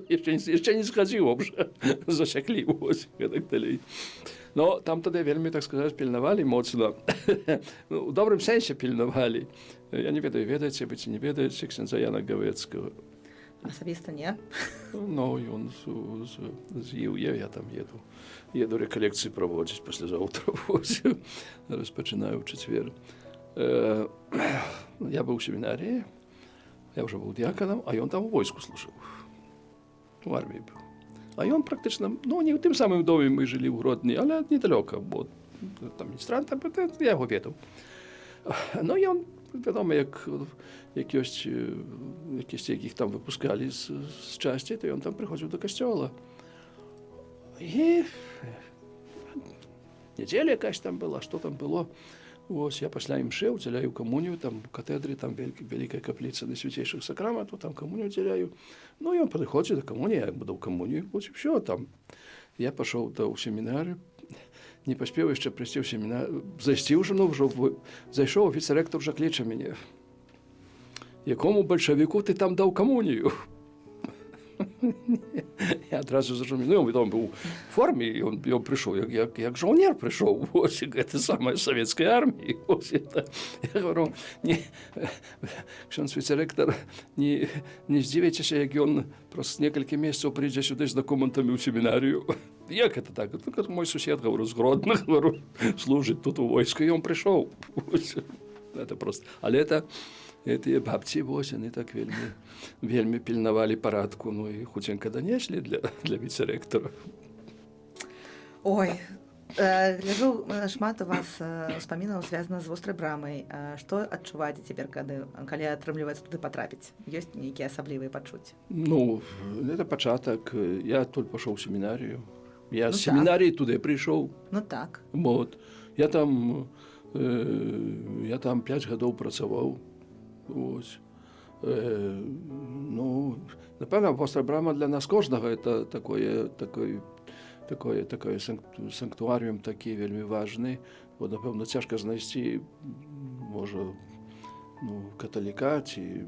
еще не сходил, уже засекли, вот, и так далее. Но там тогда вельми, так сказать, пильновали моцно. У добрым сенсе пильновали. Я не ведаеце, быць не ведаеце ксяндза Яна Гавецкого. Асабіста не? Ну, ён з ІУЕ, я там еду рэкалекцыі праводзіць паслязаўтра, распачынаю ў чацвер. Я быў у семінарыі, я ўжо быў дыяканам, а ён там у войску служыў. У арміі быў. А ён практычна, не ў тым самым доме мы жылі ў Гродні, але недалёка, бо там міністрант, я яго ведаў. Ну, ён, вядома, як ёсць якісьці, якіх там выпускалі з часці, то ён там прыходзіў до касцёла. І нядзеля якась там была, што там было. Ось, я пасля імшы удзяляю камунію, там у катедры, там вялікая капліца Найсвяцейшых сакраментаў, там камунію удзяляю. Ну, ён падыходзіць да камуніі, я буду ў камунію, ось, все, там. Я пашоў ў семінары, не паспеў яшчэ прыйсці ў семінар, зайсці ўжо, зайшоў віцэ-рэктар уже кліча мяне. Якому бальшавіку ты там даў камунію? Я адразу зразумеў, ён быў у форме, ён прыйшоў, як жаўнер прыйшоў, ось, гэта самая савецкая армія, ось, это, я говорю, ксёндз віцэ-рэктар, не здзівіцеся, як ён праз некалькі месяцаў прыйдзе сюды з дакументамі ў семінарыю. Як это так? Мой сусед, говорю, з Гродна, говорю, служыць тут у войску, і ён прыйшоў. Это просто, але это гэтыя бабці, вось, яны так вельмі пільнавалі парадку, і хуценька данеслі для віцэ-рэктара. Ой, гляжу, шмат у вас успамінаў звязана з Вострай брамай. Што адчуваеце цяпер, калі атрымліваецца туды патрапіць? Ёсць нейкія асаблівыя пачуцці? Это пачатак. Я тут пашоў у семінарыю. Я з семінарыі туды прыйшоў. Ну так. Вот. Я там 5 гадоў працаваў. Ось. Напэўна, Вострая брама для нас кожнага это такое санктуарыум такі вельмі важны. Бо, напэўна, цяжка знайсці, можа, каталіка ці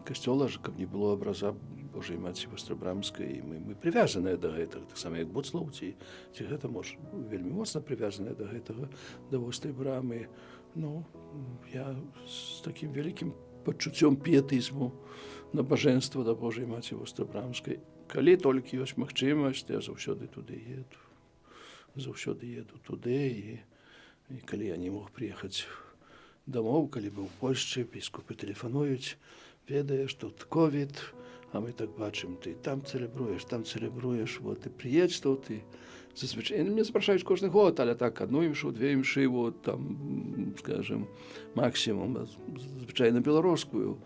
касцёла, каб не было абраза Божай Маці Вострабрамскай. Мы прывязаныя да гэтага, так само як Буцлаў, ці гэта, можа, вельмі моцна прывязаныя да гэтага, да Вострай брамы. Я з такім вялікім пачуццём піетызму набажэнства да Божай Маці Вострабрамскай. Калі толькі ёсць магчымасць, я заўсёды туды еду. заўсёды еду туды, і калі я не мог прыехаць дамоў, калі быў у Польшчы, біскупы тэлефануюць, ведаеш, тут ковід, а мы так бачым, ты там цэлебруеш, вот, ты приедь, что ты. Зазвычай, меня спрашаюць кожны год, але так, одну імшу, две імшы, вот, там, скажем, максимум, звычайна беларускую.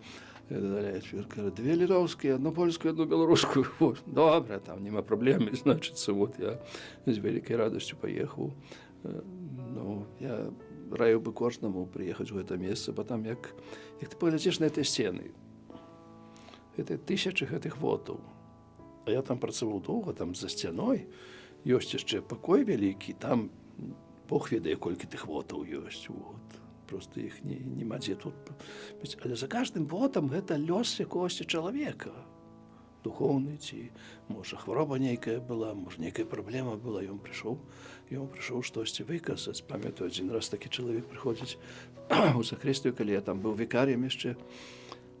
Две літоўскія, одну польскую, одну беларускую. Вот. Добре, там нема праблем, значыцца, вот я з вялікай радасцю паехаў. Ну, я раю бы кожнаму прыехаць у гэта месца, бо там, як ты паглядзіш на гэтыя сцены, гэта тысячы гэтых вотаў. А я там працаваў доўга, там за сцяной ёсць яшчэ пакой вялікі, там Бог ведае, колькі тых вотаў ёсць. Вот. Просто іх нема дзе тут. Але за кожным вотам гэта лёс якогось чалавека. Духоўны, ці, можа, хвароба нейкая была, можа, нейкая праблема была, ён прыйшоў штосьці выказаць. Памятаю, адзін раз такі чалавек прыходзіць у сакрыстыю, калі я там быў викаріем яшчэ,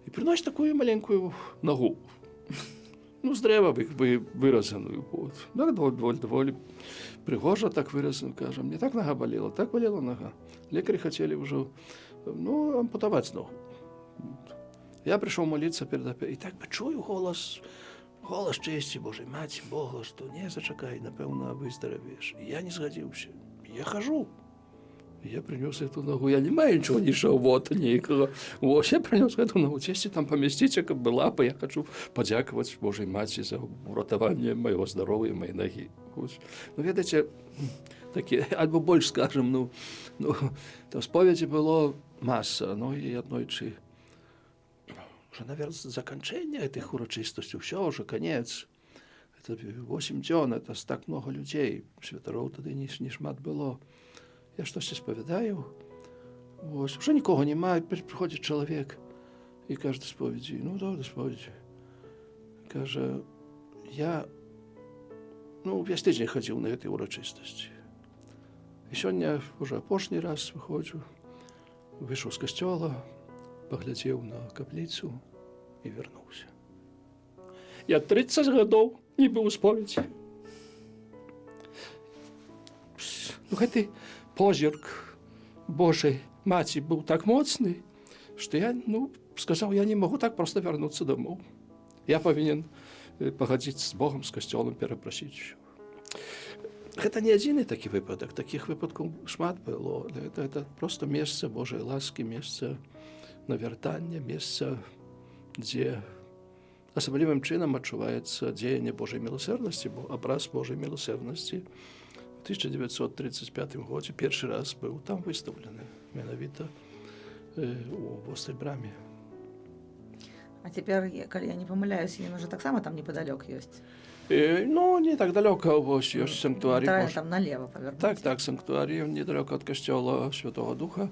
і прыносіць такую маленькую нагу. Ну, з дрэва выразаную. Вот. Даволі прыгожа так выразана, кажа, мне так нога балела, так балела нога. Лекары хацелі ўжо, ну, ампутаваць ногу. Я прыйшоў маліцца перад апе, і так бы чую голас чесці Божай Маці, Бога, што не, зачакай, напэўна, выздаравееш. І я не згадзіўся. Я хожу. Я прынёс эту ногу, я не маю нічого, вот, нейкага. Вось, я прынёс эту ногу, цесці там памясціць, каб была, бо я хачу падзякаваць Божай Маці за уратаванне майго здароўя, мае нагі. Ну, ведаеце, такі, альбо больш, скажем, ну, там споведзі было маса, ну, і аднойчы, уже, наверное, заканчэнне гэтых урачыстасцей, ўсё, уже конец. Это 8 дзён, это так много людзей, святароў тады не шмат было. Я штосьці спавядаю, ось, уже нікога няма, прыходзіць чалавек і кажа да споведзі, ну, да споведзі. Кажа, я, весь тыдзень хадзіў на гэтай урачыстасці. І сёння уже апошні раз выходжу, выйшаў з касцёла, паглядзеў на капліцу і вярнуўся. Я 30 гадоў не быў у споведзі. Ну, гэты позірк Божай Маці быў так моцны, што я, сказаў, я не магу так проста вярнуцца дамоў. Я павінен пагадзіцца з Богом, з касцёлам, перапрасіць. Гэта не адзіны такі выпадак, такіх выпадкаў шмат было. Это проста месца Божай ласкі, месца навяртання, месца, дзе асаблівым чынам адчуваецца дзеянне Божай міласэрнасці, бо абраз Божай міласэрнасці в 1935 годзе першы раз быў там выстаўлены, менавіта у Вострай браме. А цяпер, калі я не памыляюсь, ён уже таксама там непадалёк ёсць. Ну, не так далёка, вось ёсць санктуарій. Там налево павярнуць. Так, санктуарій недалёка ад касцёла Святого Духа.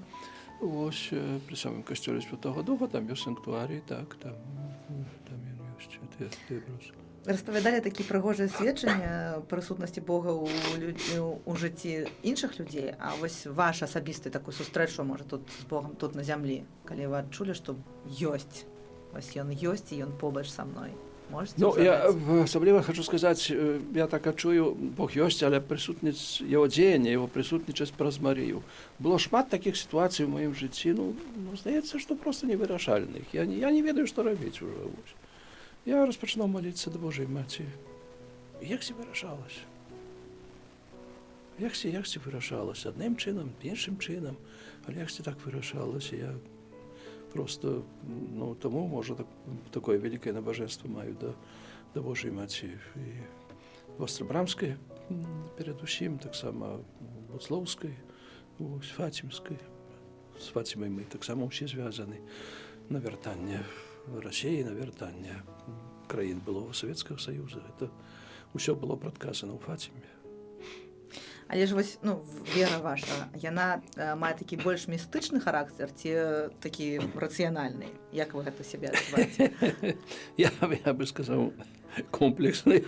Вось пры самым касцёле Святого Духа там ёсць санктуарій, так, там ён ёсць. Распавядалі такі прыгожыя сведчанні прысутнасці Бога ў жыцці іншых людзей, а вось ваш асабісты такую сустрэчу, можа, тут з Богам тут на зямлі, калі вы адчулі, што ёсць, вось ён ёсць і ён побач са мной. Можете я асабліва хочу сказаць, я так адчую, Бог ёсць, але прысутнасць яго дзеяння, яго прысутнічаць праз Марыю. Было шмат такіх сітуацый у маім жыцці, здаецца, што проста невырашальных. Я не ведаю, што рабіць ужо. Я распачынаў маліцца да Божай Маці. Яксі вырашалася. Яксі вырашалася. Адным чынам, іншым чынам, але яксі так вырашалася. Я просто, таму, можа, такое вялікае набажэнства маю да Божай Маці. І Вострабрамскай, перадусім, таксама Буцлоўскай, Фацімскай. З Фацімай мы таксама ўсе звязаны. Навяртанне Расіі, навяртанне краін былога Савецкага Саюза. Это ўсё было прадказана ў Фаціме. Але ж вось, вера ваша, яна мае такі больш містычны характар ці такі рацыянальны? Як вы гэта сябе адчуваеце? Я бы сказаў, комплексный.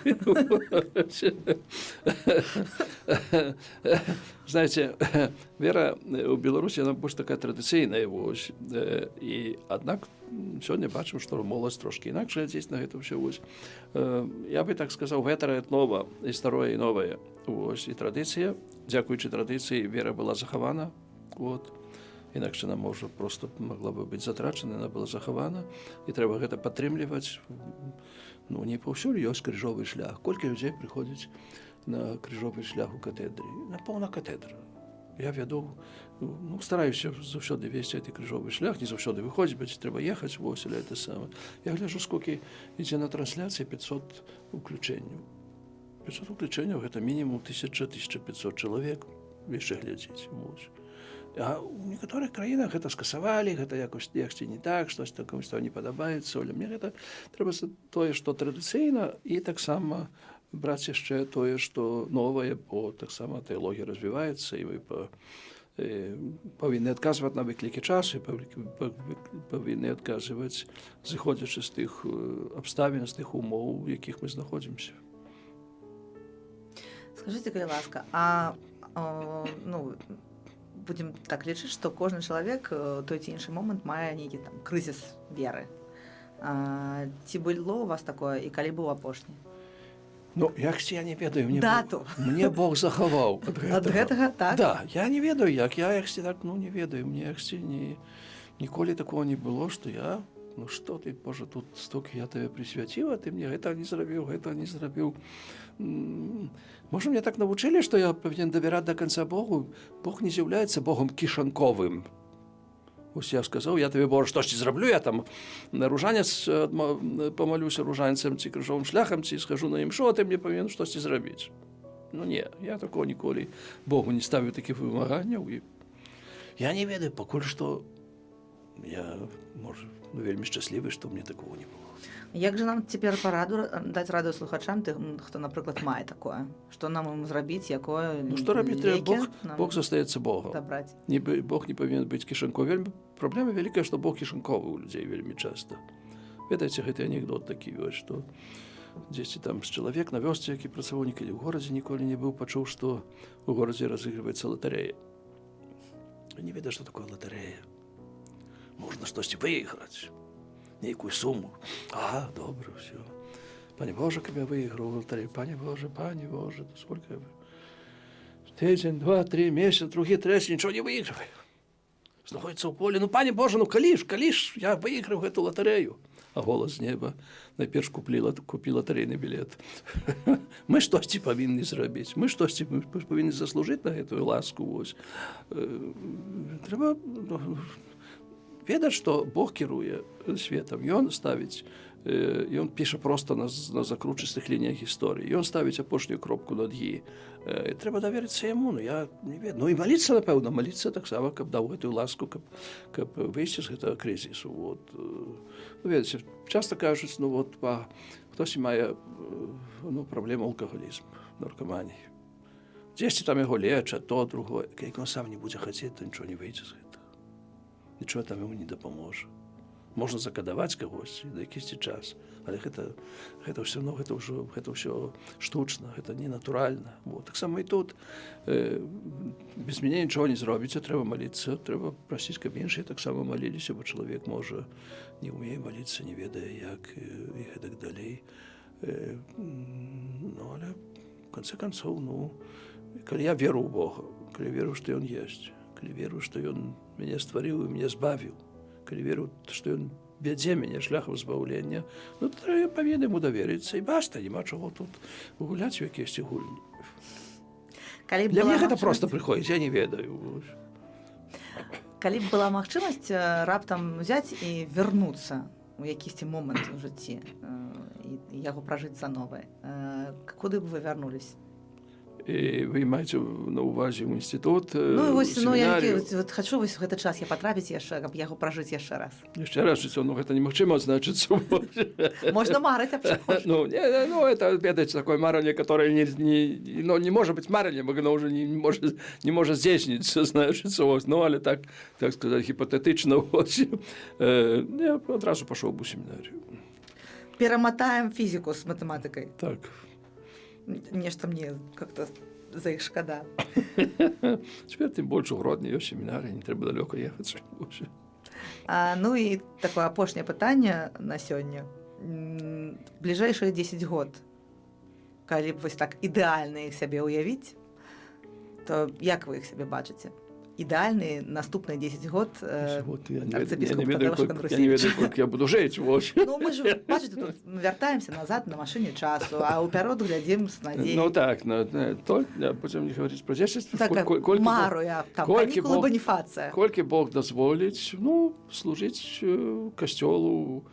Знаете, вера у Беларуси, она больше такая традиционная. И, однако, сегодня бачим, что молодость трошки иначе здесь на это все. Я бы так сказал, ветра это новое, и старое, и новое. И традиция, дякуючи традиции, вера была захована. Інакше вона просто могла би бути затрачена, вона була захована, і треба це підтримувати. Ну, не повсюди є крижовий шлях. Кілька людей приходять на крижовий шлях у катедрі. Повна катедра. Я веду, ну, стараюся завжди вести цей крижовий шлях, не завжди виходить, бо треба їхати, ось, или це саме. Я гляжу, скільки йде на трансляції, 500 включень. 500 включень – це мінімум 1000-1500 чоловік, ви ще глядіть. А у некоторых краінах гэта скасавалі, гэта якось не так, штось комусь не падабаецца. Мне гэта трэба тое, што традыцыйна, і таксама браць яшчэ тое, што новае, бо таксама тэалогія развіваецца, і вы павінны адказваць на выклікі часу, павінны адказваць, зыходзячы з тых абставін, з тых умоў, у якіх мы знаходзімся. Скажите, калі ласка, ну, будем так лічыць, што кожны чалавек той ці іншы момант мае нейкі там крызіс веры. Ці было у вас такое, і калі быў апошні? Ну, я не ведаю. Мне Бог захаваў ад гэтага, так? Да, я не ведаю, як. Я так, не ведаю. Мне ніколі такого не было, што я, ну што ты, Боже, тут столько я тебе присвяціў, а ты мне гэта не зрабіў. Можа, мне так навучылі, што я павінен давяраць до конца Богу. Бог не з'яўляецца Богом кішанковым. Ось я сказаў, я тебе, Боже, штосьці зраблю, я там на ружанец помолюся ружанцем ці крыжовым шляхам, ці схожу на імшу, а ты мне павінен штосьці зрабіць. Ну не, я такого ніколі Богу не ставіў такіх вымаганняў. І я не ведаю, пакуль што я, можа, вельмі шчаслівы, што мне такого не было. Як же нам цяпер даць раду слухачам, тым, хто, напрыклад, мае такое? Што нам ім зрабіць, якое лекі? Ну, што рабіць трэба? Бог застаецца Богом. Бог не павінен быць кішанковым. Праблема вялікая, што Бог кішанковы ў людзей вельмі часта. Ведаеце, гэты анекдот такі, што дзесьці там чалавек на вёсцы, які працаваў ніколі ў горадзе, ніколі не быў, пачуў, што ў горадзе разыгрываецца латарэя. Не ведае, што такое латарэя. Можна штосьці выйграць. Нейкую сумму. Добре, все. Пане Боже, каб я выиграл в лотерею. Пане Боже, сколько я выиграл? Тиждень, 2, 3 месяца, другие, третий, ничего не выигрываю. Знаходится в поле. Ну, пане Боже, калі ж, я выиграл эту лотерею. А голос з неба найперш купі лотерейный билет. Мы штосьці павінны зрабіць. Мы штосьці павінны заслужыць на гэтую ласку. Трэба ведаць, што Бог кіруе светам. Ён ставіць, ён піша проста на закручыстых лініях гісторыі. Ён ставіць апошнюю кропку над «і». Трэба даверыцца яму, я не ведаю. Ну і маліцца, напэўна, маліцца таксама, каб даў гэтую ласку, каб выйсці з гэтага крызісу. Ну, ведаеце, часта кажуць, хтосьці мае праблему алкаголізм, наркаманії. Дзесьці там яго лечаць, то, другое. Як ён сам не будзе хацець, то нічого не выйдзе з гэтага. Нічого там йому не дапаможа. Можна закадаваць кагось на якийсь час, але гэта ўсё, гэта ўсё штучна, гэта не натуральна. Так само і тут. Без мяне нічого не зробіцца, трэба маліцца, трэба прасіць, каб іншыя таксама маліліся, бо чалавек можа не ўмее маліцца, не ведае як і гэтак далей. Але в конце концов, калі я веру ў Бога, калі веру, што Ён ёсць, калі веру, што Ён мяне стварыў і мяне збавіў, калі веру, што Ён вядзе мяне шляхам збаўлення, то я павінен яму даверыцца, і баста, няма чаго тут гуляць у якісь гульні. Для мяне гэта проста прыходзіць, я не ведаю. Калі б была магчымасць раптам взяць і вярнуцца у якісьці момант у жыцці і яго пражыць заново, куды б вы вярнулись? Вы маеце на ўвазе ў інстытут, семінарію? Хачу в гэты час я патрапіць яшчэ, каб яго пражыць яшчэ раз. Яшчэ раз жыць, гэта немагчыма, значыцца. Можна марыць аб чым. Это, ведаеце, такое маранне, которое не можа быць мараннем, оно уже не можа здзейсніцца, значыцца. Але так сказаць, гіпатэтычна. Я адразу пашоў бы у семінарію. перамотаем физику с математикой. Так. Нешта мне как-то за іх шкада. Цяпер тым больш у Гродні ёсць семінары, не трэба далёка ехаць. Ну і такое апошняе пытанне на сёння. Бліжэйшыя 10 год, калі б вось так ідэальна іх сябе ўявіць, то як вы іх сябе бачыце? Ідэальны наступныя 10 год Я не арцыбіскуп ведаю, Тадеуш Кандрусевич. колькі я буду жыць. Ну, мы ж, бачыце, тут вяртаемся назад на машыне часу, а ўперад глядзім з надзеяй. Ну так, будзем не гаварыць пра 10. Мару я, там, канікулы Боніфацыя. Колькі Бог дазволіць, служыць касцёлу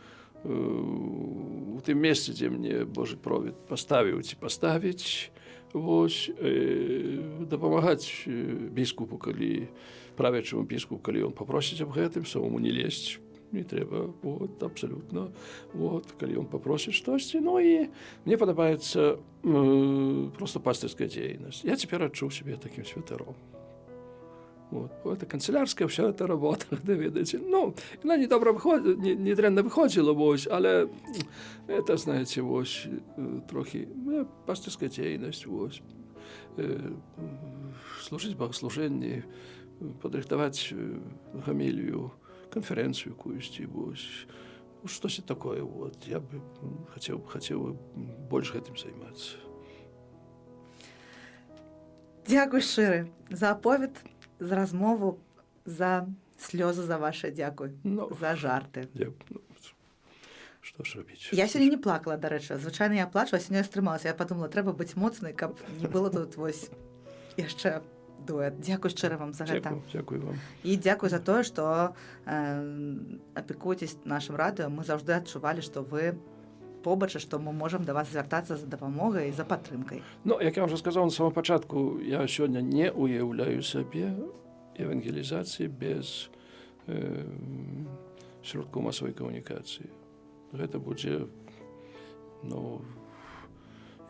у тым месцы, дзе мне Божы провід паставіў ці паставіць, дапамагаць біскупу, калі правячаму біскупу, калі ён папросіць аб гэтым, самому не лезць не трэба, абсалютна. Калі ён папросіць штосьці. Ну і мне падабаецца проста пастырская дзейнасць. Я цяпер адчуў сябе такім святаром. Это канцелярская вся эта работа, да, ведаеце. Ну, она не добра выходила, не дрэнна выходзіла, але это, знаете, трохі пастырская дзейнасць, служыць богослужэнні, падрыхтаваць гамілію, канферэнцыю якуюсьці, штосьці такое. Я бы хацеў больш гэтым займацца. Дзякуй шчыры за аповед, за размову, за слёзы, за ваши, дзякуй, за жарты. Што ж рабіць? Я сёння не плакала, дарэчы. Звычайна я плачу, а сёння я стрымалася. Я подумала, трэба быць моцнай, каб не было тут яшчэ дуэт. Дзякуй шчыра вам за гэта. Дзякуй вам. І дзякуй за тое, што апекуецесь нашым радыё. Мы заўжды адчувалі, што вы побач, што мы можам да вас звяртацца за дапамогай і за падтрымкай. Ну, як я ўжо сказаў на самом пачатку, я сёння не уяўляю сабе евангелізацыі без сродкаў масавай камунікацыі. Гэта будзе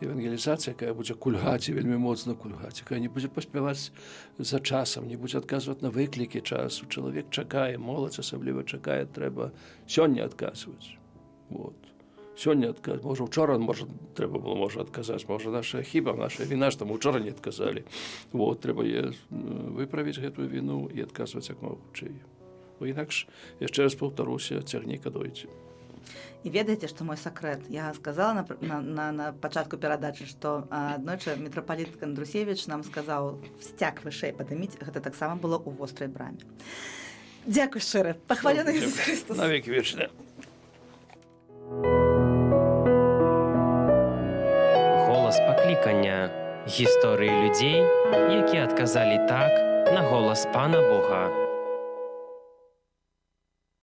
евангелізацыя, якая будзе кульгаць і вельмі моцна кульгаць, якая не будзе паспяваць за часам, не будзе адказваць на выклікі часу. Чалавек чакае, моладзь асабліва чакае, трэба сёння адказваць. Сёння адказаць. Можа, учора трэба было адказаць, можа, наша хіба, наша віна, што мы учора не адказалі. Трэба выправіць гэтую віну і адказваць як мога хутчэй. Інакш, яшчэ раз паўтаруся, цягніка дойдзе. І ведаеце, што мой сакрэт? Я сказала на пачатку перадачы, што аднойчы мітрапаліт Кандрусевич нам сказаў, сцяг вышэй падыміць, гэта таксама было ў вострай браме. Дзякуй шчыра. Пахвалены Ісус Христос. Навекі вечныя. Голас паклікання. Гісторыі людзей, які адказалі так на голас Пана Бога.